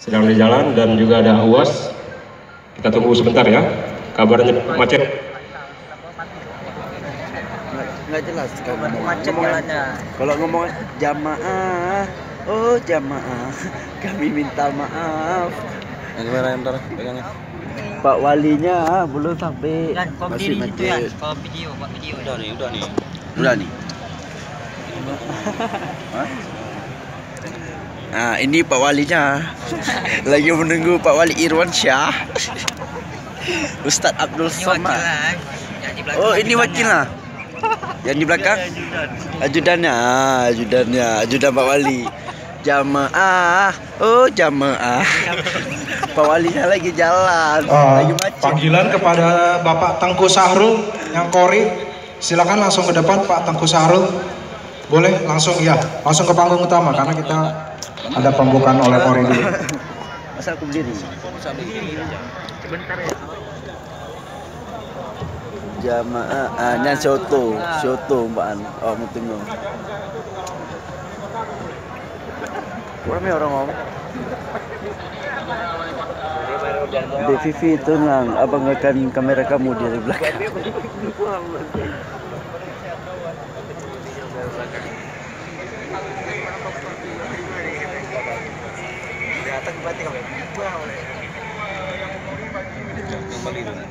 sedang di jalan dan juga ada UAS. Kita tunggu sebentar ya. Kabarnya macet. Nggak jelas kalau ngomong. Macet jalannya. Kalau ngomong jamaah, oh jamaah, kami minta maaf. Yang mana yang ntar pegangnya? Pak Walinya belum sampai. Dan kau Masih berdiri situ ya, macet. kau video, buat video. Udah nih. Udah nih. Nah, ini Pak Walinya. Lagi menunggu Pak Wali Irwan Syah. Ustadz Abdul Ini Somad. wakilan. Yang di belakang Oh, ini wakilnya. Yang di belakang? Ajudannya, ajudan Pak Wali. Jamaah, oh jamaah. Pak Walinya lagi jalan, lagi macet. Panggilan kepada Bapak Tengku Sahrul yang kori, silakan langsung ke depan Pak Tengku Sahrul. Boleh langsung ya, langsung ke panggung utama karena kita ada pembukaan oleh kori dulu. Masa aku berdiri? Sebentar ya. Jamaah, nyan soto mbak. Oh, mau tunggu. Ramai orang ngomong. Dek Vivi tenang, abang akan kamera kamu dari belakang. Kembali dulu.